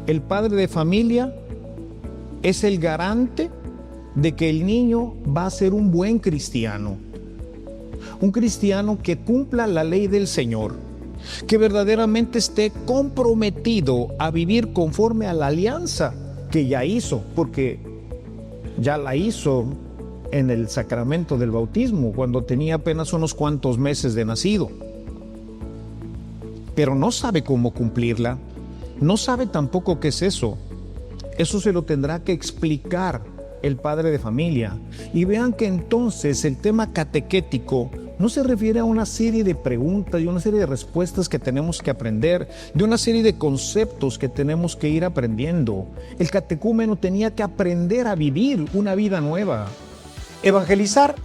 El padre de familia es el garante de que el niño va a ser un buen cristiano. Un cristiano que cumpla la ley del Señor, que verdaderamente esté comprometido a vivir conforme a la alianza que ya hizo, porque ya la hizo en el sacramento del bautismo, cuando tenía apenas unos cuantos meses de nacido. Pero no sabe cómo cumplirla, no sabe tampoco qué es eso. Eso se lo tendrá que explicar el padre de familia. Y vean que entonces el tema catequético no se refiere a una serie de preguntas y una serie de respuestas que tenemos que aprender, de una serie de conceptos que tenemos que ir aprendiendo. El catecúmeno tenía que aprender a vivir una vida nueva. Evangelizar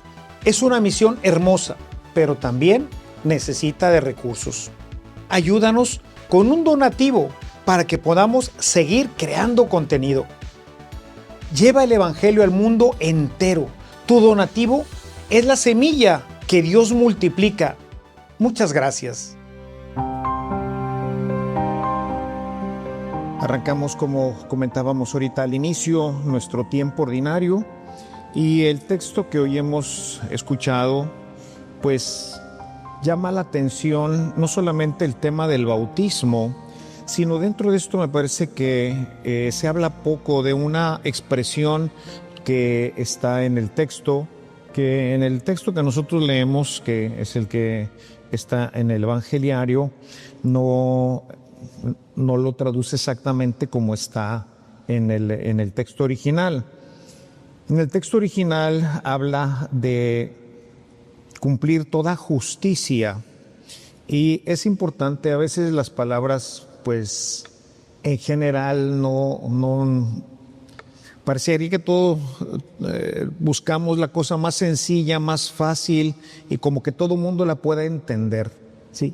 es una misión hermosa, pero también necesita de recursos. Ayúdanos con un donativo para que podamos seguir creando contenido. Lleva el Evangelio al mundo entero. Tu donativo es la semilla que Dios multiplica. Muchas gracias. Arrancamos, como comentábamos ahorita al inicio, nuestro tiempo ordinario, y el texto que hoy hemos escuchado, pues llama la atención no solamente el tema del bautismo, sino dentro de esto me parece que se habla poco de una expresión que está en el texto, que en el texto que nosotros leemos, que es el que está en el evangeliario, no lo traduce exactamente como está en el texto original. En el texto original habla de cumplir toda justicia, y es importante, a veces las palabras pues en general no parecería que todo buscamos la cosa más sencilla, más fácil, y como que todo mundo la pueda entender, ¿sí?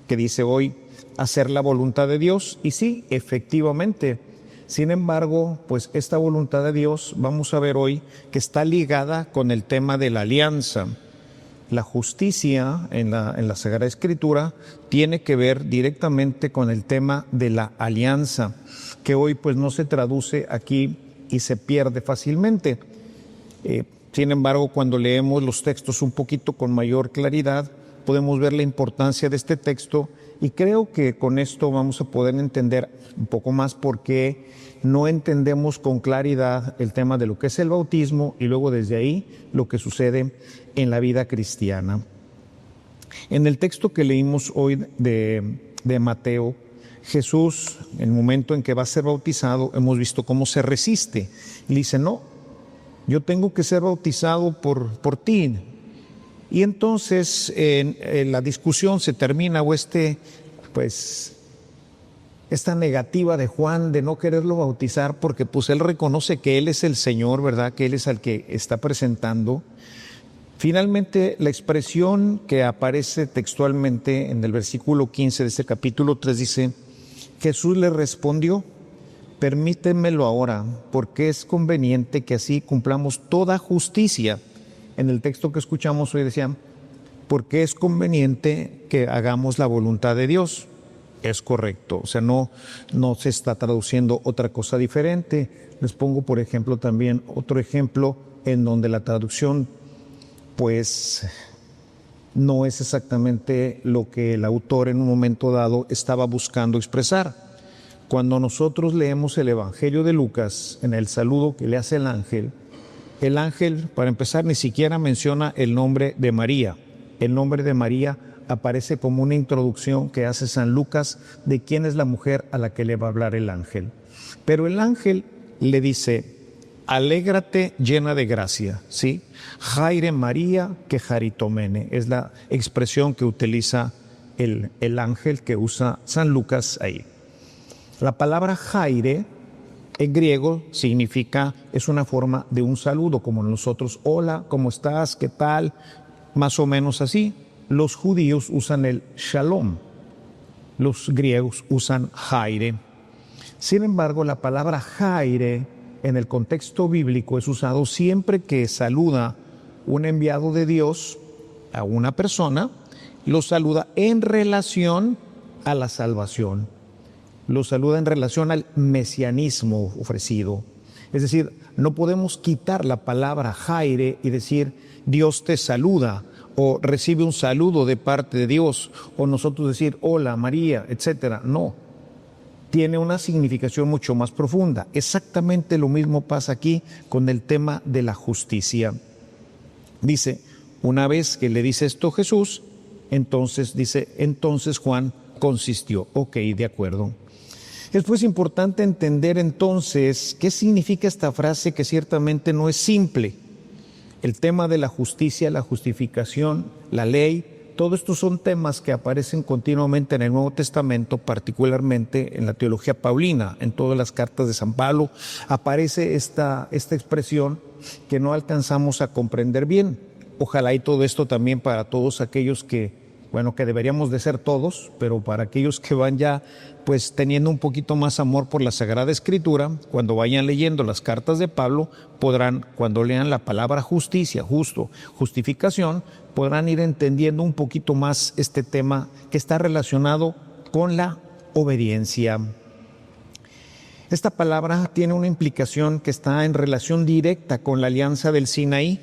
Que dice hoy hacer la voluntad de Dios, y sí, efectivamente. Sin embargo, pues esta voluntad de Dios, vamos a ver hoy que está ligada con el tema de la alianza. La justicia en la Sagrada Escritura tiene que ver directamente con el tema de la alianza, que hoy pues no se traduce aquí y se pierde fácilmente. Sin embargo, cuando leemos los textos un poquito con mayor claridad, podemos ver la importancia de este texto, y creo que con esto vamos a poder entender un poco más por qué no entendemos con claridad el tema de lo que es el bautismo, y luego desde ahí lo que sucede en la vida cristiana. En el texto que leímos hoy de Mateo, Jesús, en el momento en que va a ser bautizado, hemos visto cómo se resiste. Y dice, no, yo tengo que ser bautizado por ti. Y entonces la discusión se termina, o esta negativa de Juan de no quererlo bautizar, porque pues él reconoce que él es el Señor, ¿verdad? Que él es el que está presentando. Finalmente, la expresión que aparece textualmente en el versículo 15 de este capítulo 3 dice, Jesús le respondió, permítemelo ahora, porque es conveniente que así cumplamos toda justicia. En el texto que escuchamos hoy decía, porque es conveniente que hagamos la voluntad de Dios. Es correcto, o sea, no se está traduciendo otra cosa diferente. Les pongo, por ejemplo, también otro ejemplo en donde la traducción pues no es exactamente lo que el autor en un momento dado estaba buscando expresar. Cuando nosotros leemos el Evangelio de Lucas, en el saludo que le hace el ángel, para empezar, ni siquiera menciona el nombre de María. El nombre de María aparece como una introducción que hace San Lucas de quién es la mujer a la que le va a hablar el ángel. Pero el ángel le dice, alégrate llena de gracia, ¿sí? Jaire María que jaritomene, es la expresión que utiliza el ángel que usa San Lucas ahí. La palabra Jaire en griego significa, es una forma de un saludo, como nosotros, hola, ¿cómo estás? ¿Qué tal? Más o menos así. Los judíos usan el shalom, los griegos usan Jaire. Sin embargo, la palabra Jaire en el contexto bíblico es usado siempre que saluda un enviado de Dios a una persona, lo saluda en relación a la salvación. lo saluda en relación al mesianismo ofrecido. Es decir, no podemos quitar la palabra Jaire y decir Dios te saluda o recibe un saludo de parte de Dios o nosotros decir hola María, etcétera. No, tiene una significación mucho más profunda. Exactamente lo mismo pasa aquí con el tema de la justicia. Dice, una vez que le dice esto Jesús, entonces Juan consistió. Ok, de acuerdo. Es pues importante entender entonces qué significa esta frase que ciertamente no es simple. El tema de la justicia, la justificación, la ley, todo esto son temas que aparecen continuamente en el Nuevo Testamento, particularmente en la teología paulina, en todas las cartas de San Pablo, aparece esta expresión que no alcanzamos a comprender bien. Ojalá y todo esto también para todos aquellos que deberíamos de ser todos, pero para aquellos que van ya pues teniendo un poquito más amor por la Sagrada Escritura, cuando vayan leyendo las cartas de Pablo, podrán, cuando lean la palabra justicia, justificación, podrán ir entendiendo un poquito más este tema que está relacionado con la obediencia. Esta palabra tiene una implicación que está en relación directa con la alianza del Sinaí,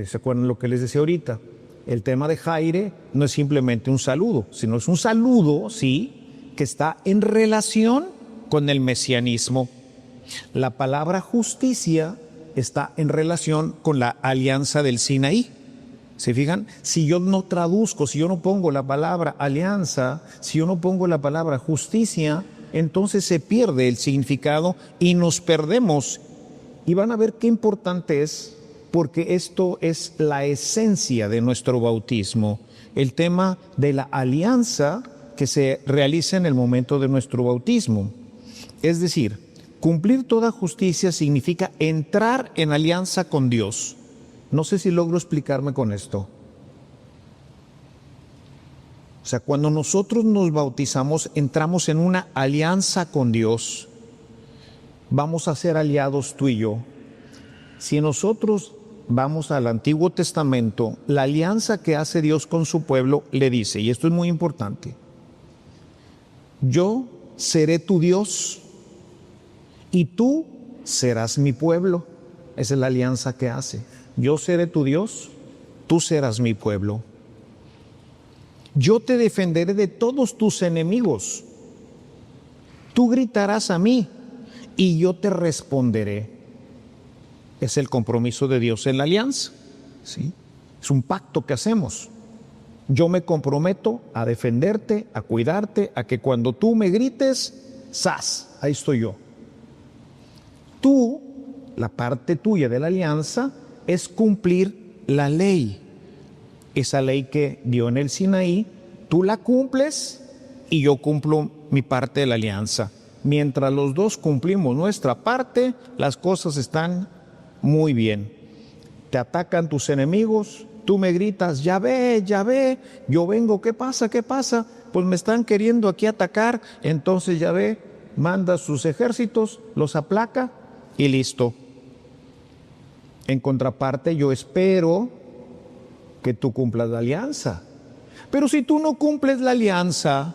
¿se acuerdan lo que les decía ahorita? El tema de Jaire no es simplemente un saludo, sino es un saludo, sí, que está en relación con el mesianismo. La palabra justicia está en relación con la alianza del Sinaí. ¿Se fijan? Si yo no traduzco, si yo no pongo la palabra alianza, si yo no pongo la palabra justicia, entonces se pierde el significado y nos perdemos. Y van a ver qué importante es, porque esto es la esencia de nuestro bautismo, el tema de la alianza que se realiza en el momento de nuestro bautismo. Es decir, cumplir toda justicia significa entrar en alianza con Dios. No sé si logro explicarme con esto. O sea, cuando nosotros nos bautizamos, entramos en una alianza con Dios. Vamos a ser aliados tú y yo. Si nosotros vamos al Antiguo Testamento, la alianza que hace Dios con su pueblo le dice, y esto es muy importante, yo seré tu Dios y tú serás mi pueblo. Esa es la alianza que hace. Yo seré tu Dios, tú serás mi pueblo. Yo te defenderé de todos tus enemigos. Tú gritarás a mí y yo te responderé. Es el compromiso de Dios en la alianza, ¿sí? Es un pacto que hacemos. Yo me comprometo a defenderte, a cuidarte, a que cuando tú me grites, ¡zas! Ahí estoy yo. Tú, la parte tuya de la alianza, es cumplir la ley. Esa ley que dio en el Sinaí, tú la cumples y yo cumplo mi parte de la alianza. Mientras los dos cumplimos nuestra parte, las cosas están muy bien. Te atacan tus enemigos, tú me gritas, ya ve, yo vengo, ¿qué pasa? Pues me están queriendo aquí atacar, entonces ya ve, manda sus ejércitos, los aplaca y listo. En contraparte, yo espero que tú cumplas la alianza. Pero si tú no cumples la alianza,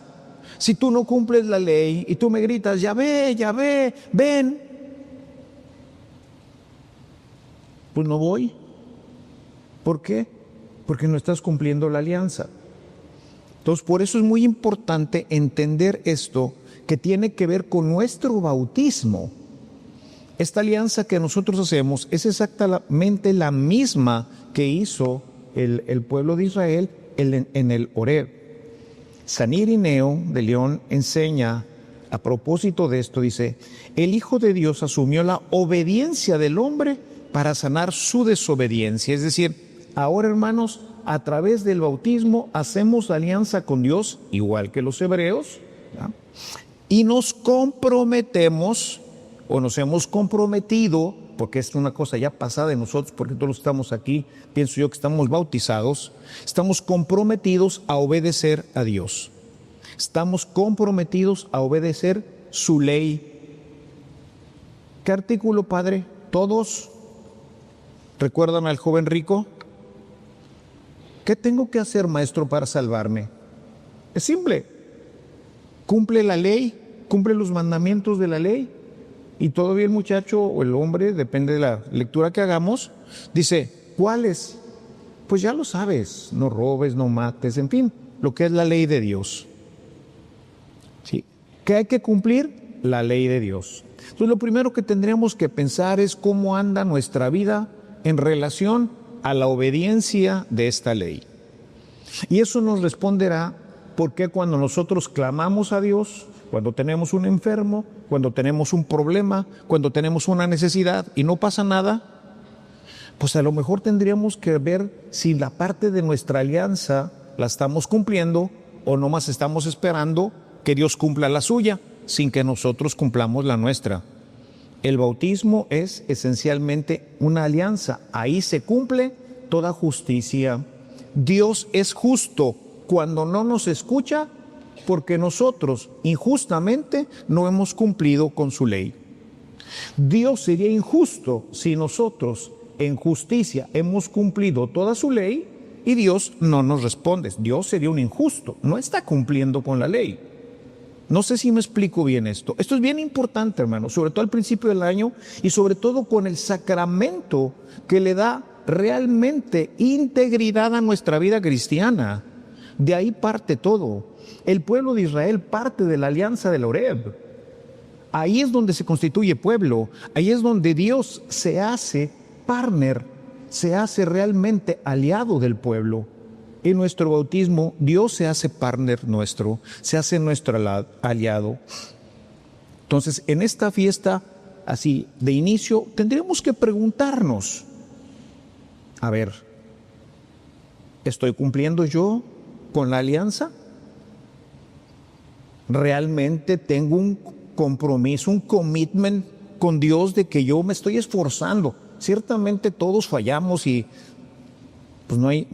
si tú no cumples la ley y tú me gritas, ya ve, ven, pues no voy. ¿Por qué? Porque no estás cumpliendo la alianza. Entonces, por eso es muy importante entender esto que tiene que ver con nuestro bautismo. Esta alianza que nosotros hacemos es exactamente la misma que hizo el pueblo de Israel en el Horeb. San Irineo de León enseña a propósito de esto, dice, el Hijo de Dios asumió la obediencia del hombre para sanar su desobediencia. Es decir, ahora, hermanos, a través del bautismo hacemos alianza con Dios, igual que los hebreos, ¿ya? Y nos comprometemos, o nos hemos comprometido, porque es una cosa ya pasada de nosotros, porque todos estamos aquí, pienso yo que estamos bautizados, estamos comprometidos a obedecer a Dios. Estamos comprometidos a obedecer su ley. ¿Qué artículo, Padre? ¿Todos? ¿Recuerdan al joven rico? ¿Qué tengo que hacer, maestro, para salvarme? Es simple. Cumple la ley cumple los mandamientos de la ley. Y todavía el muchacho o el hombre, depende de la lectura que hagamos, dice, ¿cuáles? Pues ya lo sabes, no robes, no mates, en fin, lo que es la ley de Dios. ¿Sí? ¿Qué hay que cumplir? La ley de Dios. Entonces lo primero que tendríamos que pensar es cómo anda nuestra vida en relación a la obediencia de esta ley. Y eso nos responderá por qué cuando nosotros clamamos a Dios, cuando tenemos un enfermo, cuando tenemos un problema, cuando tenemos una necesidad y no pasa nada, pues a lo mejor tendríamos que ver si la parte de nuestra alianza la estamos cumpliendo o nomás estamos esperando que Dios cumpla la suya sin que nosotros cumplamos la nuestra. El bautismo es esencialmente una alianza. Ahí se cumple toda justicia. Dios es justo cuando no nos escucha porque nosotros injustamente no hemos cumplido con su ley. Dios sería injusto si nosotros en justicia hemos cumplido toda su ley y Dios no nos responde. Dios sería un injusto, no está cumpliendo con la ley. No sé si me explico bien esto. Esto es bien importante, hermano, sobre todo al principio del año y sobre todo con el sacramento que le da realmente integridad a nuestra vida cristiana. De ahí parte todo. El pueblo de Israel parte de la alianza del Horeb. Ahí es donde se constituye pueblo. Ahí es donde Dios se hace partner, se hace realmente aliado del pueblo. En nuestro bautismo, Dios se hace partner nuestro, se hace nuestro aliado. Entonces, en esta fiesta, así de inicio, tendríamos que preguntarnos, a ver, ¿estoy cumpliendo yo con la alianza? ¿Realmente tengo un compromiso, un commitment con Dios de que yo me estoy esforzando? Ciertamente todos fallamos y pues no hay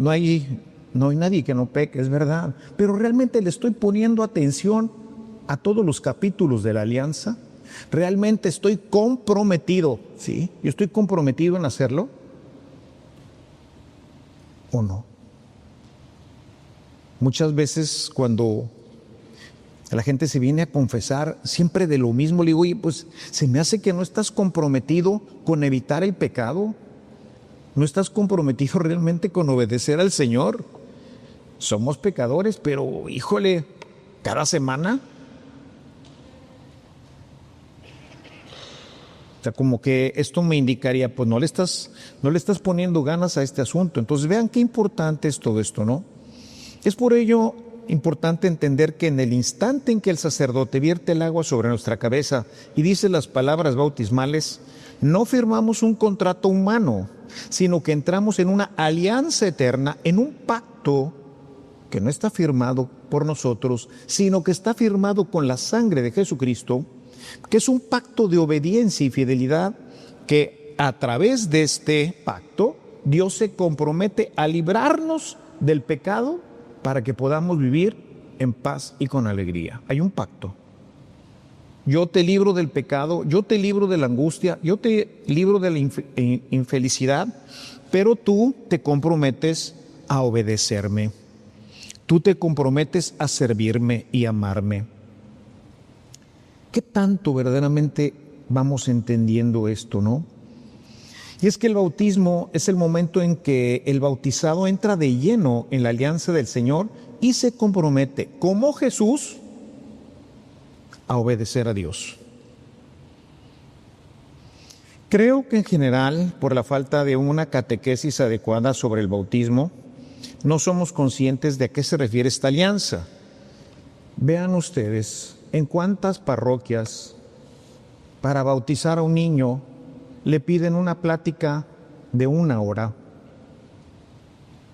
nadie que no peque, es verdad. Pero realmente le estoy poniendo atención a todos los capítulos de la alianza. Realmente estoy comprometido, ¿sí? Yo estoy comprometido en hacerlo. ¿O no? Muchas veces cuando la gente se viene a confesar siempre de lo mismo, le digo, oye, pues se me hace que no estás comprometido con evitar el pecado. No estás comprometido realmente con obedecer al Señor. Somos pecadores, pero híjole, cada semana. O sea, como que esto me indicaría, pues no le estás poniendo ganas a este asunto. Entonces vean qué importante es todo esto, ¿no? Es por ello importante entender que en el instante en que el sacerdote vierte el agua sobre nuestra cabeza y dice las palabras bautismales, no firmamos un contrato humano, sino que entramos en una alianza eterna, en un pacto que no está firmado por nosotros, sino que está firmado con la sangre de Jesucristo, que es un pacto de obediencia y fidelidad que a través de este pacto Dios se compromete a librarnos del pecado para que podamos vivir en paz y con alegría. Hay un pacto. Yo te libro del pecado, yo te libro de la angustia, yo te libro de la infelicidad, pero tú te comprometes a obedecerme. Tú te comprometes a servirme y amarme. ¿Qué tanto verdaderamente vamos entendiendo esto, no? Y es que el bautismo es el momento en que el bautizado entra de lleno en la alianza del Señor y se compromete, como Jesús, a obedecer a Dios. Creo que en general, por la falta de una catequesis adecuada sobre el bautismo, no somos conscientes de a qué se refiere esta alianza. Vean ustedes, en cuántas parroquias para bautizar a un niño le piden una plática de 1 hora.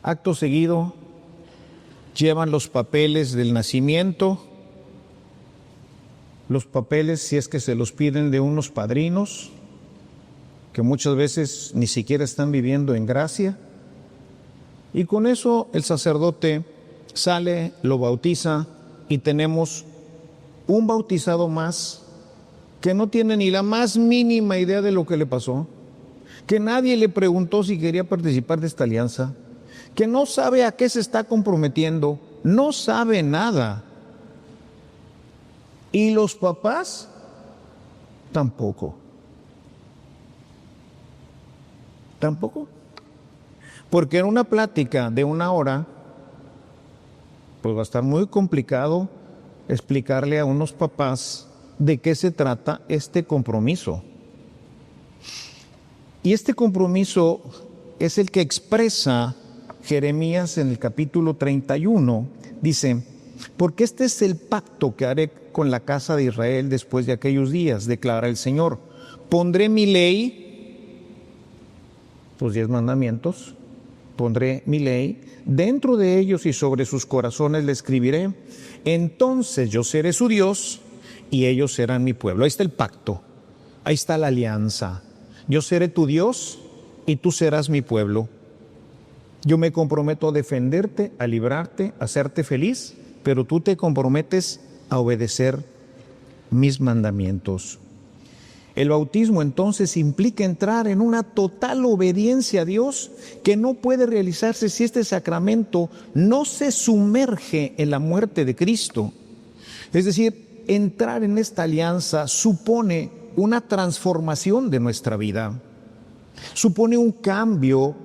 Acto seguido, llevan los papeles del nacimiento, los papeles, si es que se los piden, de unos padrinos, que muchas veces ni siquiera están viviendo en gracia, y con eso el sacerdote sale, lo bautiza, y tenemos un bautizado más que no tiene ni la más mínima idea de lo que le pasó, que nadie le preguntó si quería participar de esta alianza, que no sabe a qué se está comprometiendo, no sabe nada. Y los papás tampoco. Tampoco. Porque en una plática de 1 hora, pues va a estar muy complicado explicarle a unos papás de qué se trata este compromiso. Y este compromiso es el que expresa Jeremías en el capítulo 31. Dice: porque este es el pacto que haré con la casa de Israel después de aquellos días, declara el Señor. Pondré mi ley, los 10 mandamientos, pondré mi ley dentro de ellos y sobre sus corazones le escribiré. Entonces yo seré su Dios y ellos serán mi pueblo. Ahí está el pacto, ahí está la alianza. Yo seré tu Dios y tú serás mi pueblo. Yo me comprometo a defenderte, a librarte, a hacerte feliz, pero tú te comprometes a obedecer mis mandamientos. El bautismo entonces implica entrar en una total obediencia a Dios que no puede realizarse si este sacramento no se sumerge en la muerte de Cristo. Es decir, entrar en esta alianza supone una transformación de nuestra vida, supone un cambio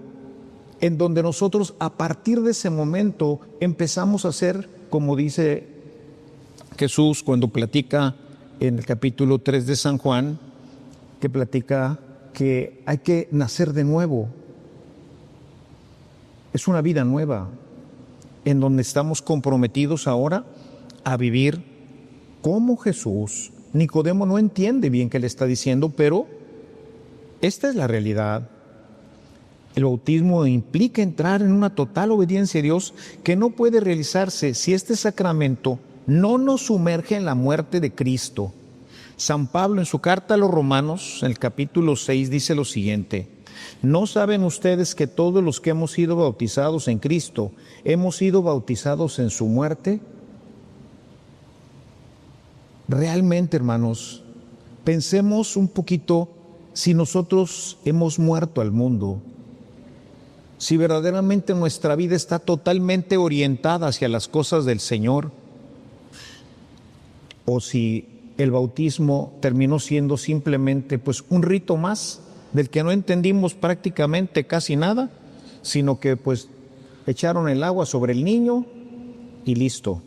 en donde nosotros a partir de ese momento empezamos a ser, como dice Jesús cuando platica en el capítulo 3 de San Juan, que platica que hay que nacer de nuevo. Es una vida nueva en donde estamos comprometidos ahora a vivir como Jesús. Nicodemo no entiende bien qué le está diciendo, pero esta es la realidad. El bautismo implica entrar en una total obediencia a Dios que no puede realizarse si este sacramento no nos sumerge en la muerte de Cristo. San Pablo en su carta a los Romanos, en el capítulo 6, dice lo siguiente: ¿no saben ustedes que todos los que hemos sido bautizados en Cristo hemos sido bautizados en su muerte? Realmente, hermanos, pensemos un poquito si nosotros hemos muerto al mundo, si verdaderamente nuestra vida está totalmente orientada hacia las cosas del Señor, o si el bautismo terminó siendo simplemente pues un rito más del que no entendimos prácticamente casi nada, sino que pues echaron el agua sobre el niño y listo.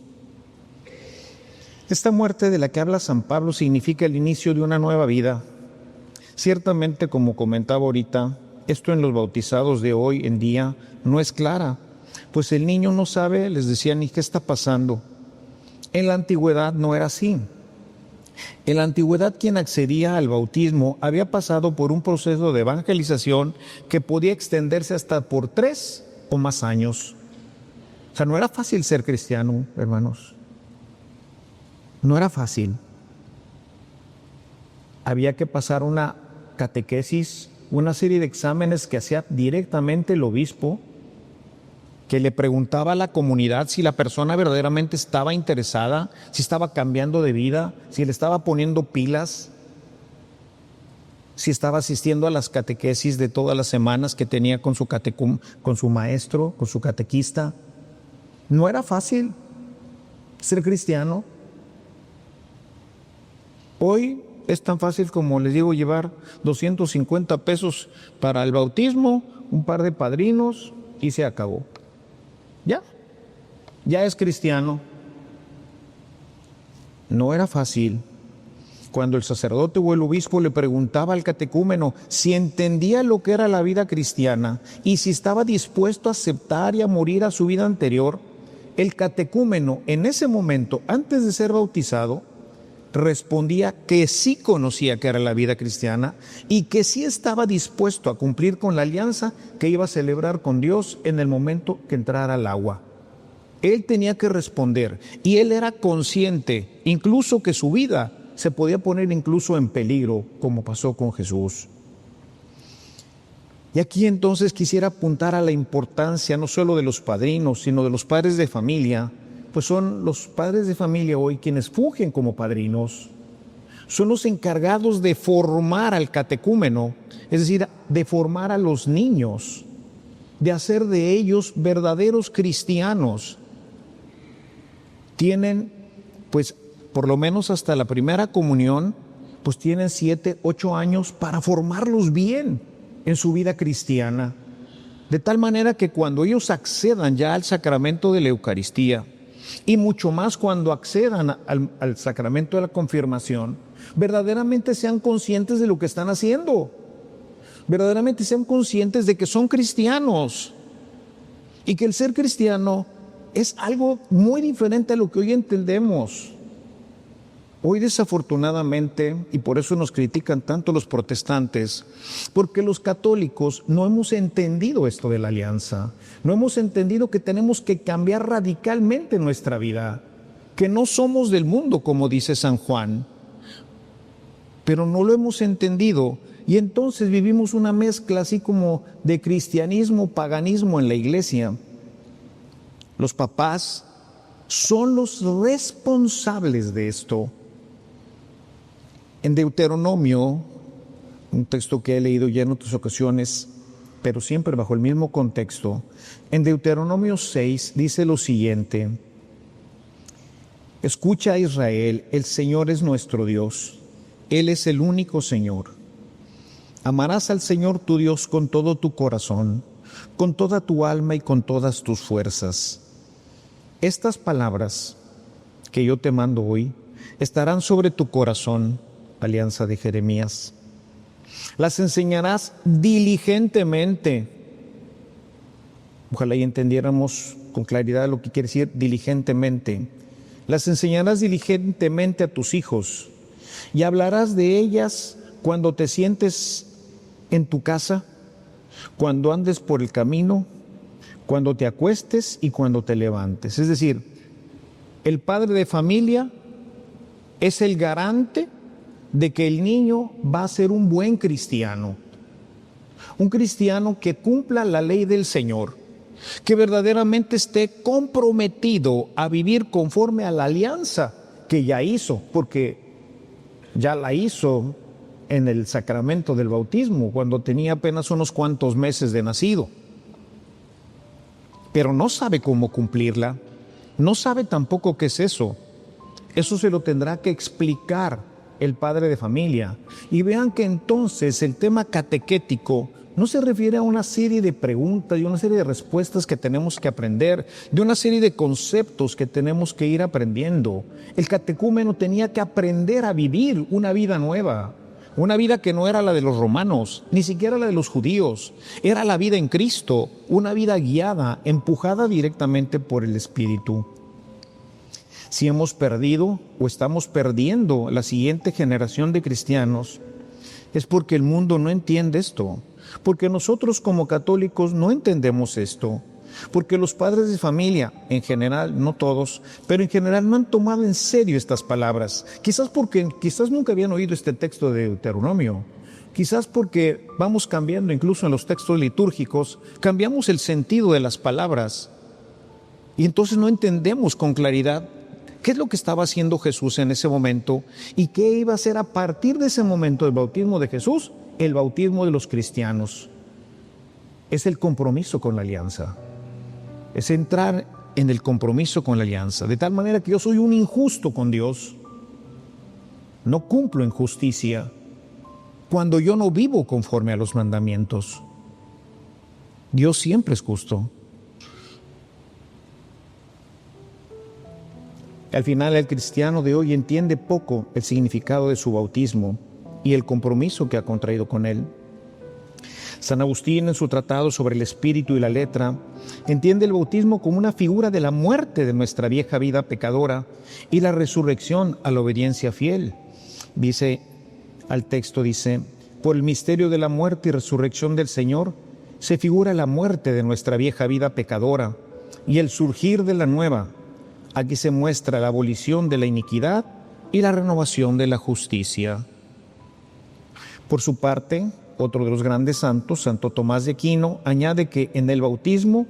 Esta muerte de la que habla San Pablo significa el inicio de una nueva vida. Ciertamente, como comentaba ahorita, esto en los bautizados de hoy en día no es clara, pues el niño no sabe, les decía, ni qué está pasando. En la antigüedad no era así. En la antigüedad quien accedía al bautismo había pasado por un proceso de evangelización que podía extenderse hasta por 3 o más años. O sea, no era fácil ser cristiano, hermanos. No era fácil. Había que pasar una catequesis, una serie de exámenes que hacía directamente el obispo, que le preguntaba a la comunidad si la persona verdaderamente estaba interesada, si estaba cambiando de vida, si le estaba poniendo pilas, si estaba asistiendo a las catequesis de todas las semanas que tenía con su maestro, con su catequista. No era fácil ser cristiano. Hoy es tan fácil como, les digo, llevar 250 pesos para el bautismo, un par de padrinos y se acabó. Ya es cristiano. No era fácil. Cuando el sacerdote o el obispo le preguntaba al catecúmeno si entendía lo que era la vida cristiana y si estaba dispuesto a aceptar y a morir a su vida anterior, el catecúmeno en ese momento, antes de ser bautizado, respondía que sí conocía que era la vida cristiana y que sí estaba dispuesto a cumplir con la alianza que iba a celebrar con Dios en el momento que entrara al agua. Él tenía que responder y él era consciente incluso que su vida se podía poner incluso en peligro, como pasó con Jesús. Y aquí entonces quisiera apuntar a la importancia no solo de los padrinos, sino de los padres de familia, pues son los padres de familia hoy quienes fungen como padrinos. Son los encargados de formar al catecúmeno, es decir, de formar a los niños, de hacer de ellos verdaderos cristianos. Tienen pues por lo menos hasta la primera comunión, pues tienen 7, 8 años para formarlos bien en su vida cristiana. De tal manera que cuando ellos accedan ya al sacramento de la Eucaristía, y mucho más cuando accedan al sacramento de la confirmación, verdaderamente sean conscientes de lo que están haciendo, verdaderamente sean conscientes de que son cristianos y que el ser cristiano es algo muy diferente a lo que hoy entendemos. Hoy desafortunadamente, y por eso nos critican tanto los protestantes, porque los católicos no hemos entendido esto de la alianza, no hemos entendido que tenemos que cambiar radicalmente nuestra vida, que no somos del mundo, como dice San Juan, pero no lo hemos entendido y entonces vivimos una mezcla así como de cristianismo, paganismo en la iglesia. Los papás son los responsables de esto. En Deuteronomio, un texto que he leído ya en otras ocasiones, pero siempre bajo el mismo contexto, en Deuteronomio 6 dice lo siguiente: escucha, Israel, el Señor es nuestro Dios, Él es el único Señor. Amarás al Señor tu Dios con todo tu corazón, con toda tu alma y con todas tus fuerzas. Estas palabras que yo te mando hoy estarán sobre tu corazón, alianza de Jeremías. Las enseñarás diligentemente. Ojalá y entendiéramos con claridad lo que quiere decir diligentemente. Las enseñarás diligentemente a tus hijos y hablarás de ellas cuando te sientes en tu casa, cuando andes por el camino, cuando te acuestes y cuando te levantes. Es decir, el padre de familia es el garante de que el niño va a ser un buen cristiano, un cristiano que cumpla la ley del Señor, que verdaderamente esté comprometido a vivir conforme a la alianza que ya hizo, porque ya la hizo en el sacramento del bautismo, cuando tenía apenas unos cuantos meses de nacido. Pero no sabe cómo cumplirla, no sabe tampoco qué es eso. Eso se lo tendrá que explicar el padre de familia. Y vean que entonces el tema catequético no se refiere a una serie de preguntas y una serie de respuestas que tenemos que aprender, de una serie de conceptos que tenemos que ir aprendiendo. El catecúmeno tenía que aprender a vivir una vida nueva, una vida que no era la de los romanos, ni siquiera la de los judíos. Era la vida en Cristo, una vida guiada, empujada directamente por el Espíritu. Si hemos perdido o estamos perdiendo la siguiente generación de cristianos, es porque el mundo no entiende esto, porque nosotros como católicos no entendemos esto, porque los padres de familia, en general, no todos, pero en general no han tomado en serio estas palabras. Quizás nunca habían oído este texto de Deuteronomio, quizás porque vamos cambiando incluso en los textos litúrgicos, cambiamos el sentido de las palabras y entonces no entendemos con claridad qué es lo que estaba haciendo Jesús en ese momento y qué iba a hacer a partir de ese momento del bautismo de Jesús, el bautismo de los cristianos. Es el compromiso con la alianza, es entrar en el compromiso con la alianza, de tal manera que yo soy un injusto con Dios, no cumplo en justicia cuando yo no vivo conforme a los mandamientos. Dios siempre es justo. Al final, el cristiano de hoy entiende poco el significado de su bautismo y el compromiso que ha contraído con él. San Agustín, en su tratado sobre el espíritu y la letra, entiende el bautismo como una figura de la muerte de nuestra vieja vida pecadora y la resurrección a la obediencia fiel. Dice, por el misterio de la muerte y resurrección del Señor, se figura la muerte de nuestra vieja vida pecadora y el surgir de la nueva. Aquí se muestra la abolición de la iniquidad y la renovación de la justicia. Por su parte, otro de los grandes santos, Santo Tomás de Aquino, añade que en el bautismo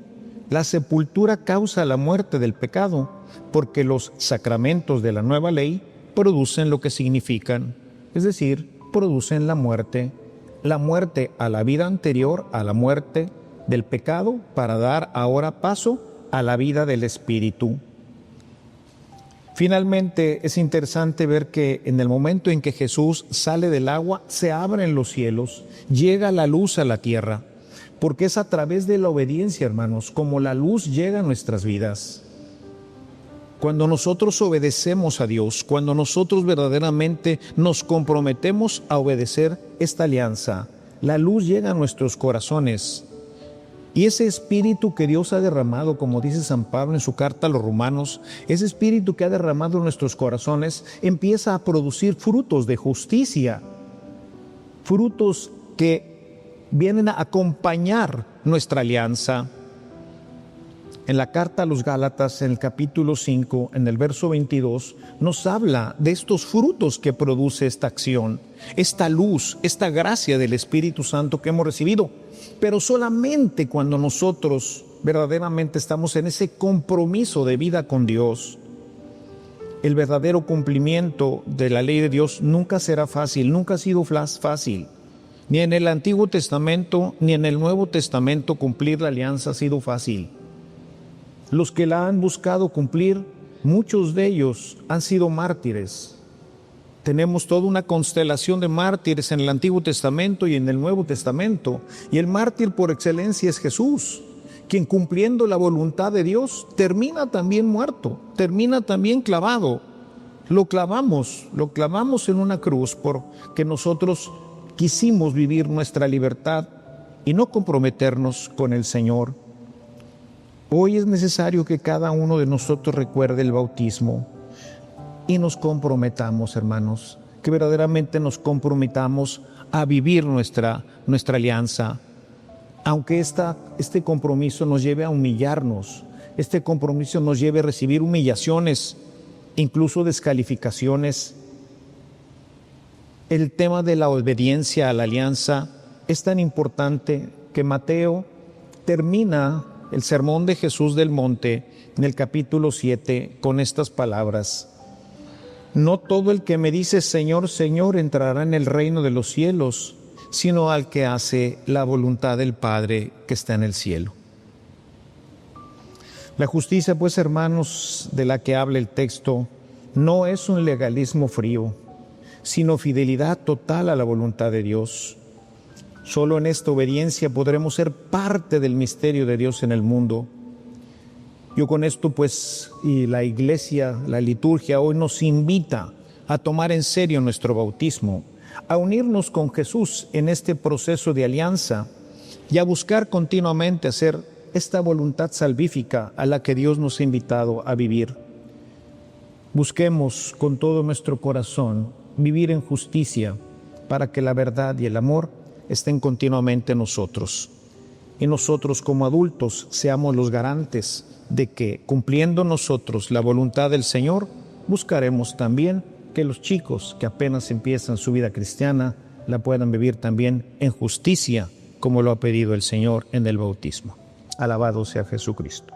la sepultura causa la muerte del pecado, porque los sacramentos de la nueva ley producen lo que significan, es decir, producen la muerte a la vida anterior, a la muerte del pecado, para dar ahora paso a la vida del Espíritu. Finalmente, es interesante ver que en el momento en que Jesús sale del agua, se abren los cielos, llega la luz a la tierra, porque es a través de la obediencia, hermanos, como la luz llega a nuestras vidas. Cuando nosotros obedecemos a Dios, cuando nosotros verdaderamente nos comprometemos a obedecer esta alianza, la luz llega a nuestros corazones. Y ese espíritu que Dios ha derramado, como dice San Pablo en su carta a los Romanos, ese espíritu que ha derramado en nuestros corazones empieza a producir frutos de justicia, frutos que vienen a acompañar nuestra alianza. En la carta a los Gálatas, en el capítulo 5, en el verso 22, nos habla de estos frutos que produce esta acción, esta luz, esta gracia del Espíritu Santo que hemos recibido. Pero solamente cuando nosotros verdaderamente estamos en ese compromiso de vida con Dios. El verdadero cumplimiento de la ley de Dios nunca será fácil, nunca ha sido fácil. Ni en el Antiguo Testamento, ni en el Nuevo Testamento cumplir la alianza ha sido fácil. Los que la han buscado cumplir, muchos de ellos han sido mártires. Tenemos toda una constelación de mártires en el Antiguo Testamento y en el Nuevo Testamento. Y el mártir por excelencia es Jesús, quien cumpliendo la voluntad de Dios termina también muerto, termina también clavado. Lo clavamos en una cruz porque nosotros quisimos vivir nuestra libertad y no comprometernos con el Señor. Hoy es necesario que cada uno de nosotros recuerde el bautismo y nos comprometamos, hermanos, que verdaderamente nos comprometamos a vivir nuestra alianza. Aunque este compromiso nos lleve a humillarnos, este compromiso nos lleve a recibir humillaciones, incluso descalificaciones. El tema de la obediencia a la alianza es tan importante que Mateo termina el sermón de Jesús del Monte en el capítulo 7 con estas palabras: no todo el que me dice Señor, Señor entrará en el reino de los cielos, sino al que hace la voluntad del Padre que está en el cielo. La justicia, pues, hermanos, de la que habla el texto, no es un legalismo frío, sino fidelidad total a la voluntad de Dios. Solo en esta obediencia podremos ser parte del misterio de Dios en el mundo. Yo con esto, pues, y la Iglesia, la liturgia hoy nos invita a tomar en serio nuestro bautismo, a unirnos con Jesús en este proceso de alianza y a buscar continuamente hacer esta voluntad salvífica a la que Dios nos ha invitado a vivir. Busquemos con todo nuestro corazón vivir en justicia para que la verdad y el amor estén continuamente en nosotros. Y nosotros como adultos seamos los garantes de que, cumpliendo nosotros la voluntad del Señor, buscaremos también que los chicos que apenas empiezan su vida cristiana la puedan vivir también en justicia, como lo ha pedido el Señor en el bautismo. Alabado sea Jesucristo.